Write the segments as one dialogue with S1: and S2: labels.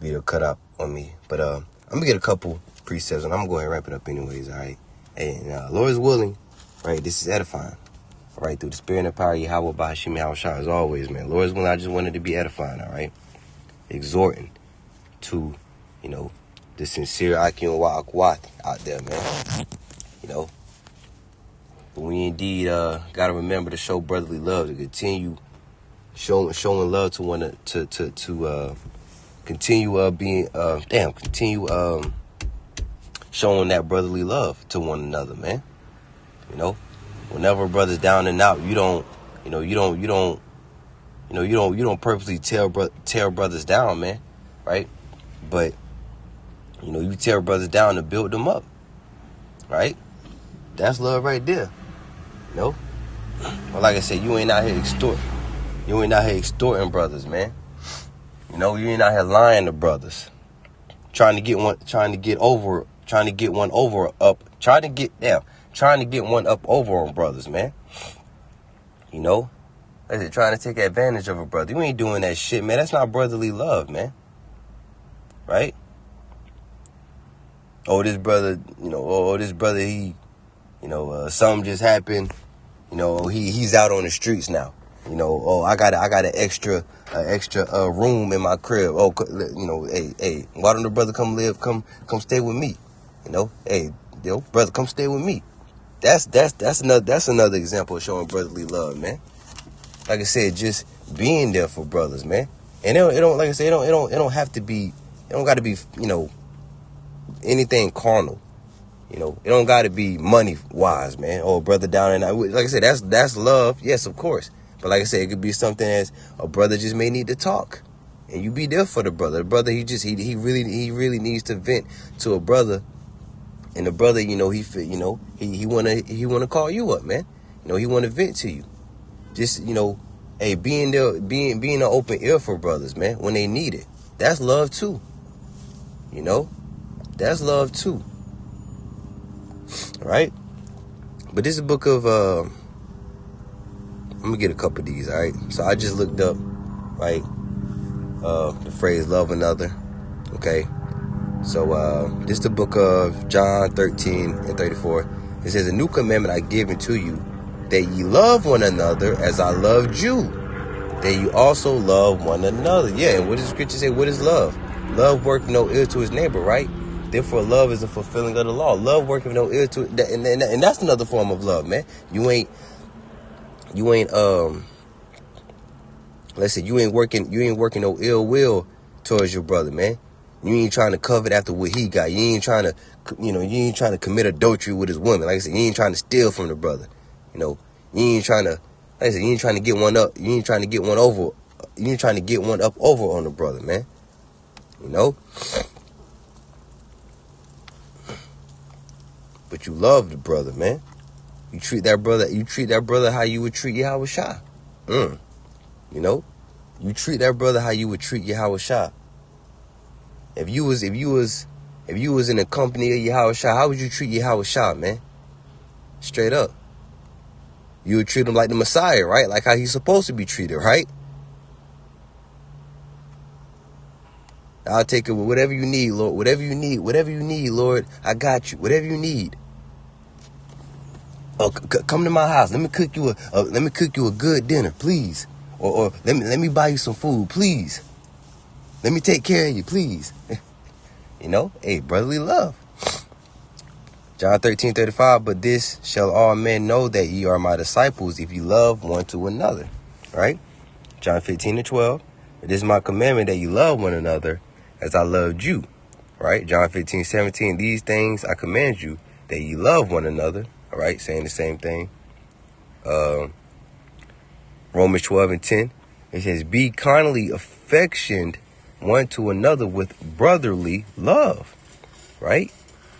S1: Video cut out on me. But I'm gonna get a couple precepts and I'm gonna go ahead and wrap it up anyways, alright? And Lord is willing, right? This is edifying. Alright, through the spirit and the power of Yahweh by Hashem Yahushua, as always, man. Lord is willing, I just wanted to be edifying, alright? Exhorting to, the sincere Akim wa Akwat out there, man. But we indeed gotta remember to show brotherly love, to continue showing love to one to continue showing that brotherly love to one another, man. Whenever a brother's down and out, you don't purposely tear brothers down, man, right? But you tear brothers down to build them up, right? That's love right there. Well, like I said, you ain't out here extorting. You ain't out here extorting brothers, man. You ain't out here lying to brothers, trying to get one up over on brothers, man. Like they're trying to take advantage of a brother. You ain't doing that shit, man. That's not brotherly love, man. Right? This brother, he, something just happened. He's out on the streets now. I got an extra room in my crib. Hey, why don't the brother come stay with me? Brother, come stay with me. That's another example of showing brotherly love, man. Like I said, just being there for brothers, man. And it don't have to be, it don't got to be, anything carnal. It don't got to be money wise, man. Brother down and out. Like I said, that's love. Yes, of course. But like I said, it could be something as a brother just may need to talk, and you be there for the brother. The brother, he really needs to vent to a brother, and the brother, he wanna call you up, man. He wanna vent to you. Just being there, being an open ear for brothers, man, when they need it. That's love too. That's love too. Right? But this is a book of I'm gonna get a couple of these, all right? So I just looked up, right, the phrase love another, okay? So this is the book of John 13:34. It says, a new commandment I give unto you, that ye love one another as I loved you, that you also love one another. Yeah, and what does the scripture say? What is love? Love work no ill to his neighbor, right? Therefore, love is a fulfilling of the law. Love working no ill to, and that's another form of love, man. You ain't working no ill will towards your brother, man. You ain't trying to covet after what he got. You ain't trying to commit adultery with his woman. Like I said, you ain't trying to steal from the brother. You ain't trying to, like I said, you ain't trying to get one up. You ain't trying to get one over. You ain't trying to get one up over on the brother, man. But you love the brother, man. You treat that brother how you would treat Yahushua. You treat that brother how you would treat Yahushua. If you was in the company of Yahushua, how would you treat Yahushua, man? Straight up. You would treat him like the Messiah, right? Like how he's supposed to be treated, right? I'll take it with whatever you need, Lord. Whatever you need, Lord, I got you. Whatever you need. Come to my house. Let me cook you a good dinner, please. Or let me buy you some food, please. Let me take care of you, please. Hey, brotherly love. John 13:35, but this shall all men know that ye are my disciples if you love one to another. Right? John 15:12. It is my commandment that you love one another as I loved you. Right? John 15:17. These things I command you, that ye love one another. All right, saying the same thing. Romans 12:10. It says, be kindly affectioned one to another with brotherly love. Right?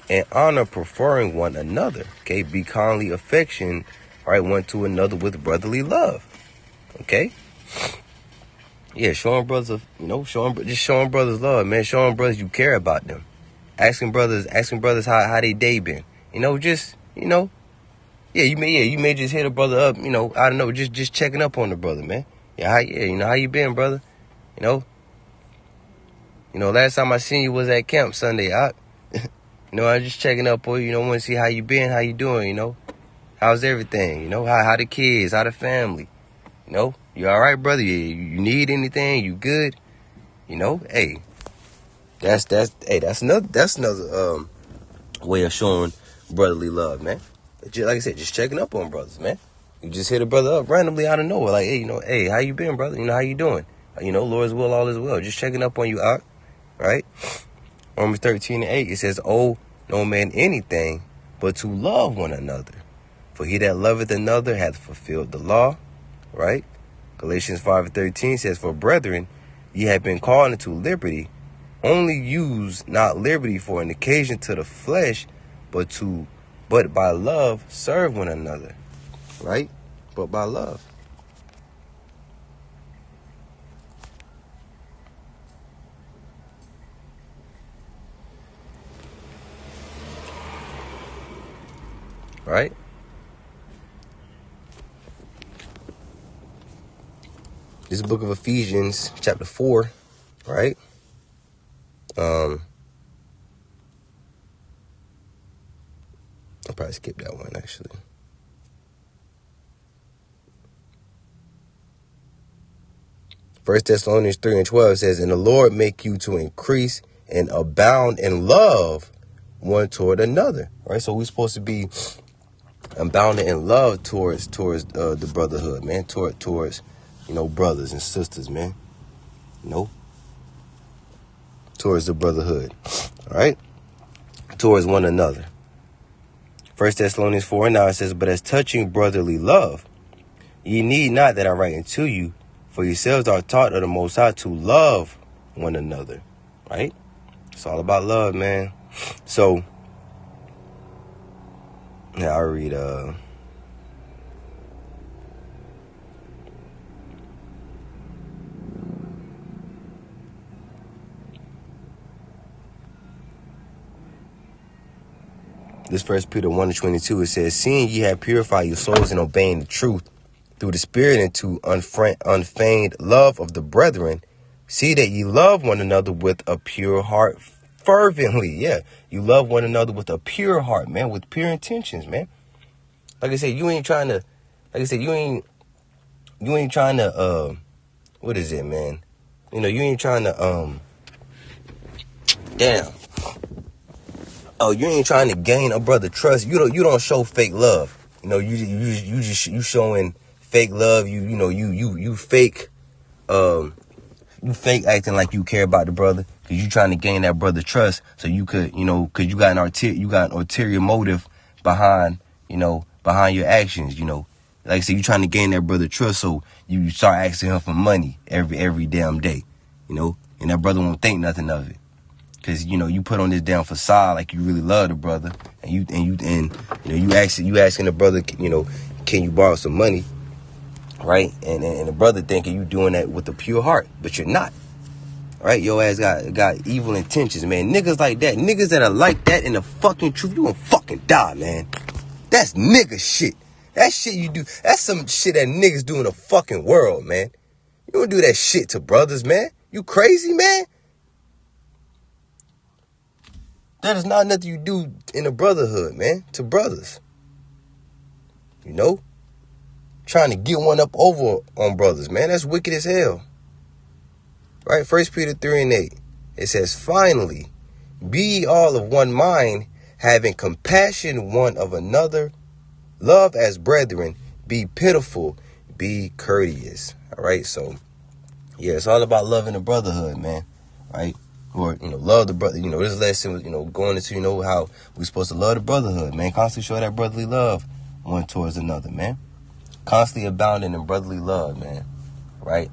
S1: And honor preferring one another. Okay, be kindly affectioned, right, one to another with brotherly love. Okay? Yeah, showing brothers, showing brothers love, man. Showing brothers you care about them. Asking brothers how they day been. Yeah, you may just hit a brother up, I don't know, just checking up on the brother, man. How you been, brother? Last time I seen you was at camp Sunday. I'm just checking up on you. Want to see how you been, how you doing. How's everything. How the kids, how the family. You all right, brother? You need anything? You good? Hey, that's another way of showing brotherly love, man. Just, like I said, just checking up on brothers, man. You just hit a brother up randomly out of nowhere, like, hey, hey, how you been, brother? How you doing? Lord's will, all is well. Just checking up on you, out, right? Romans 13:8, it says, "Owe no man anything but to love one another. For he that loveth another hath fulfilled the law," right? Galatians 5:13 says, "For brethren, ye have been called into liberty. Only use not liberty for an occasion to the flesh, but by love serve one another." Right? But by love. Right? This is the book of Ephesians, chapter 4, right? I'll probably skip that one, actually. First Thessalonians 3:12 says, "And the Lord make you to increase and abound in love one toward another." Right? So we're supposed to be abounding in love towards the brotherhood, man. Towards brothers and sisters, man. Towards the brotherhood. All right? Towards one another. First Thessalonians 4:9 says, "But as touching brotherly love, ye need not that I write unto you, for yourselves are taught of the Most High to love one another." Right? It's all about love, man. So, yeah, I'll read, this First Peter 1:22, it says, "Seeing ye have purified your souls in obeying the truth through the Spirit into unfeigned love of the brethren, see that ye love one another with a pure heart fervently." Yeah, you love one another with a pure heart, man, with pure intentions, man. Like I said, you ain't trying to, what is it, man? You ain't trying to, damn. Oh, you ain't trying to gain a brother trust. You don't show fake love. You showing fake love. You fake acting like you care about the brother, because you trying to gain that brother trust, so you could, because you got an ulterior motive behind your actions. Like I said, you trying to gain that brother trust, so you start asking him for money every damn day, and that brother won't think nothing of it. Cause you put on this damn facade like you really love the brother, and you asking the brother, can you borrow some money, right? And the brother thinking you doing that with a pure heart, but you're not, right? Your ass got evil intentions, man. Niggas like that, niggas that are like that in the fucking truth, you gonna fucking die, man. That's nigga shit. That shit you do, that's some shit that niggas do in the fucking world, man. You don't do that shit to brothers, man. You crazy, man? That is not nothing you do in a brotherhood, man, to brothers. Trying to get one up over on brothers, man. That's wicked as hell. Right? 1 Peter 3:8. It says, "Finally, be ye all of one mind, having compassion one of another. Love as brethren. Be pitiful. Be courteous." All right? So, yeah, it's all about loving the brotherhood, man. Right? Or, love the brother. This lesson was, going into, how we're supposed to love the brotherhood, man. Constantly show that brotherly love one towards another, man. Constantly abounding in brotherly love, man. Right?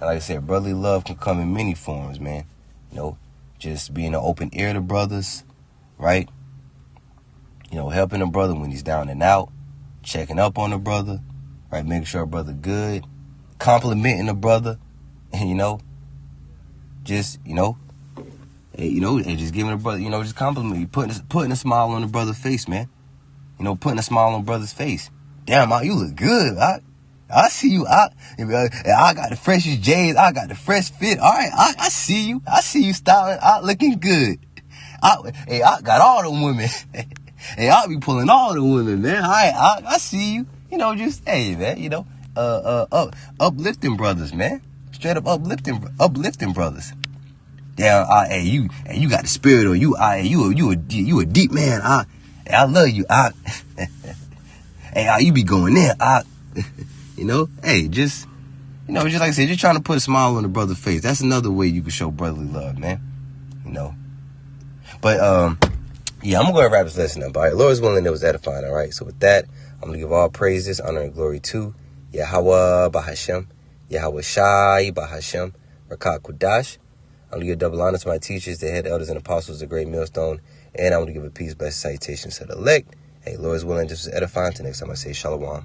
S1: And like I said, brotherly love can come in many forms, man. Just being an open ear to brothers, right? Helping a brother when he's down and out. Checking up on the brother, right? Making sure a brother good. Complimenting the brother, and, just, and just giving a brother, just compliment, putting a smile on the brother's face, man. Putting a smile on brother's face. Damn, you look good, right? I see you. I got the freshest J's. I got the fresh fit. All right, I see you. I see you styling out, looking good. I got all the women. Hey, I be pulling all the women, man. I see you. You know, just hey, man. You know, uplifting brothers, man. Straight up uplifting brothers. Yeah, hey, you got the spirit on you. You a deep man. I love you. Hey, you be going there. You know, hey, just like I said, just trying to put a smile on the brother's face. That's another way you can show brotherly love, man. You know, but yeah, I'm gonna go ahead and wrap this lesson up. All right, Lord's willing, it was edifying. All right, so with that, I'm gonna give all praises, honor, and glory to Yahweh Bahashem, Yahweh Shai Bahashem, Rakat Kudash. I'm going to give double honor to my teachers, the head elders and apostles, the great millstone. And I'm going to give a peace, blessed salutations to the elect. Hey, Lord's willing, this was edifying. Till next time I say shalom.